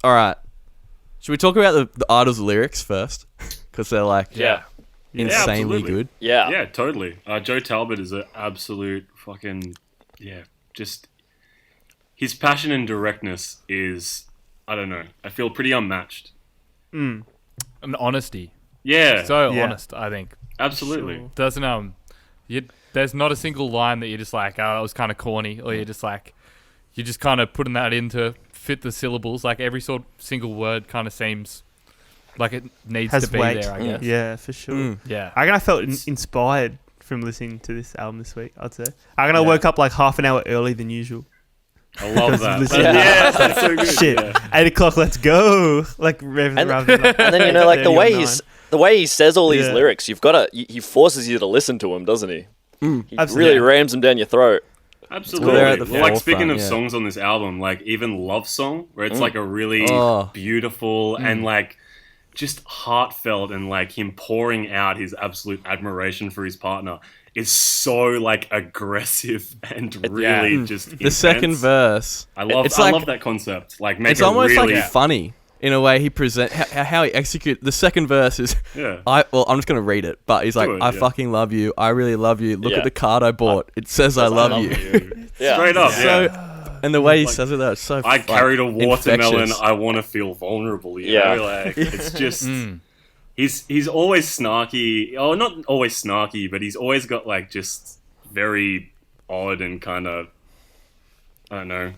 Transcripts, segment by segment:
All right. Should we talk about the Idols lyrics first? Because they're like insanely good. Yeah. Yeah, totally. Joe Talbot is an absolute fucking just his passion and directness is, I don't know, I feel pretty unmatched. And honesty. Yeah. So honest, I think. Absolutely. Sure. Doesn't there's not a single line that you're just like, oh, that was kind of corny, or you're just kind of putting that in to fit the syllables. Like every single word kind of seems like it needs to be weight. there, I guess. Yeah, for sure. Yeah. I reckon I felt inspired from listening to this album this week, I'd say. I reckon I woke up like half an hour early than usual. I love that. Yeah, that's so good. Shit. Yeah. 8 o'clock, let's go. Like, rather than like, And then, you know, like the way he says all these Yeah. lyrics, he forces you to listen to him, doesn't he? He Absolutely. really rams them down your throat. Absolutely. They're at the Like, speaking of forefront, songs on this album, like even Love Song, where it's like a really beautiful and like just heartfelt, and like him pouring out his absolute admiration for his partner is so like aggressive and really just The intense. second verse. I love that concept. Like, make It's it almost really like funny in a way he present how he execute the second verse is. Yeah. I'm just gonna read it, but he's like, Do it, I yeah. fucking love you. I really love you. Look Yeah. at the card I bought. It says I love you. Yeah. Straight up. So, Yeah. and the way he says it, though, it's so. I carried a watermelon. infectious. I want to feel vulnerable. You Yeah. know? Like, it's just. He's always snarky. Oh, not always snarky, but he's always got like just very odd and kind of, I don't know, got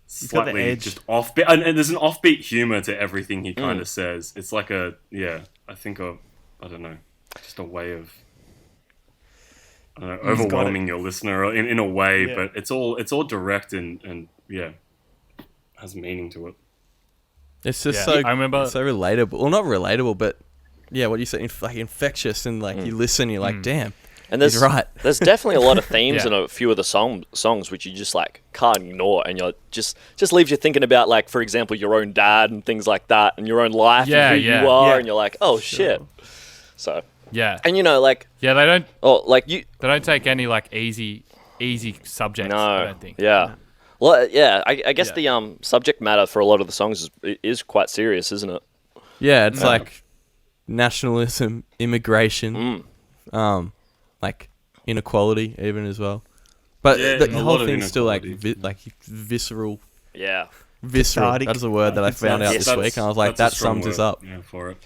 the slightly edge. just offbeat. And there's an offbeat humor to everything he kind of says. It's like I don't know, just a way of, I don't know, overwhelming your listener in a way, but it's all direct and has meaning to it. It's just Yeah. so. I remember- so relatable. Well, not relatable, but yeah, what you say, like infectious, and like you listen, you're like, damn. And there's He's right. There's definitely a lot of themes Yeah. in a few of the songs which you just like can't ignore, and you're just leaves you thinking about, like, for example, your own dad and things like that, and your own life Yeah, and who yeah. you are, Yeah. and you're like, oh shit. So, Yeah. and you know, like, Yeah, they don't take any like easy subjects, no, I don't think. yeah. Well, yeah, I guess the subject matter for a lot of the songs is quite serious, isn't it? Yeah, it's like nationalism, immigration, like inequality, even as well. But Yeah, the a whole lot of thing's still like inequality. visceral. Yeah. Visceral. Cathartic. That is a word that I found out this week, and I was like, that that's a strong sums us word, up. Yeah, for it.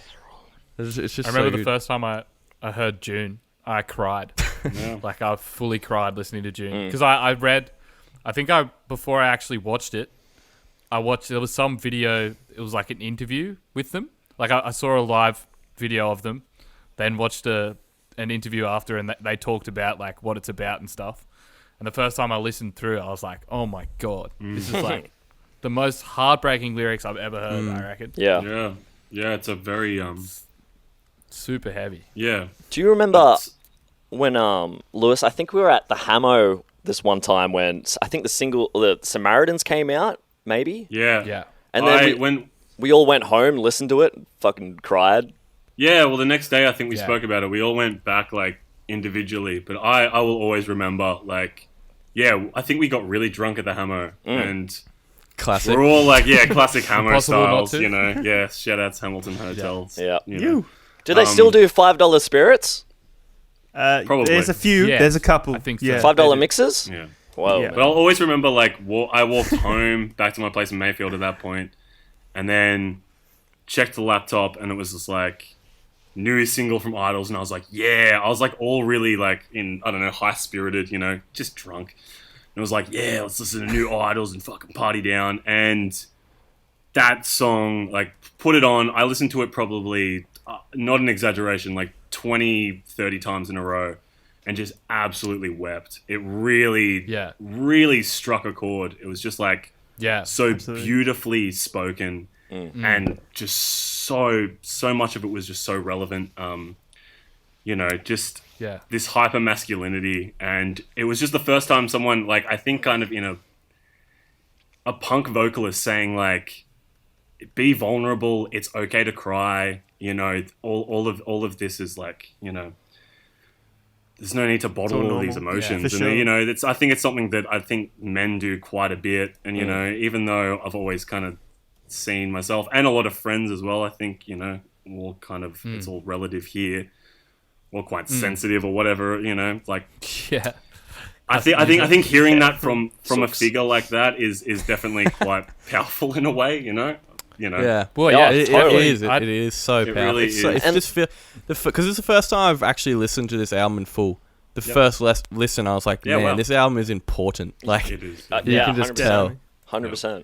It's just I remember so the good. first time I heard June, I cried. Yeah. Like, I fully cried listening to June. Because I read, before I actually watched it, there was some video, it was like an interview with them. Like, I saw a live video of them, then watched an interview after, and they talked about, like, what it's about and stuff. And the first time I listened through, I was like, oh my God, this is, like, the most heartbreaking lyrics I've ever heard, I reckon. Yeah. Yeah. Yeah, it's a very Super heavy. yeah. Do you remember when Lewis? I think we were at the Hamo this one time when I think the Samaritans came out, maybe. Yeah. Yeah. And then we all went home, listened to it, and fucking cried. Yeah, well, the next day I think we Yeah. spoke about it. We all went back like individually, but I will always remember, like, yeah, I think we got really drunk at the Hamo, and Classic. we're all like, yeah, classic Hamo Impossible not styles, to. you know. Yeah, shout outs Hamilton Hotels. Yeah. You know. Do they still do $5 spirits? Probably. There's a few. Yes, There's a couple. I think so. Yeah. $5 mixes? Yeah. Whoa. Yeah. But I'll always remember, like, I walked home back to my place in Mayfield at that point, and then checked the laptop, and it was just like newest single from Idols, and I was like, yeah, I was like all really like in, I don't know, high spirited, you know, just drunk. And it was like, yeah, let's listen to new Idols and fucking party down. And that song, like, put it on. I listened to it probably, not an exaggeration, like 20, 30 times in a row, and just absolutely wept. It really, really struck a chord. It was just like, so absolutely. beautifully spoken, and just so much of it was just so relevant. You know, just this hyper masculinity, and it was just the first time someone, like, I think kind of in a punk vocalist saying, like, be vulnerable, it's okay to cry, you know, all of this is like, you know, there's no need to bottle all these emotions. for And sure. you know, I think it's something that I think men do quite a bit. And you know, even though I've always kind of scene myself, and a lot of friends as well. I think, you know, all kind of it's all relative here, or quite sensitive or whatever. You know, like Yeah. I think hearing that from a figure like that is definitely quite powerful in a way. You know. Yeah. Well, Yeah, It totally. is. It is so powerful. really It's so, is. it's And- just feel because it's the first time I've actually listened to this album in full. The first listen, I was like, Yeah, man, wow. this album is important. Like, It is. you can just 100%. tell. 100%.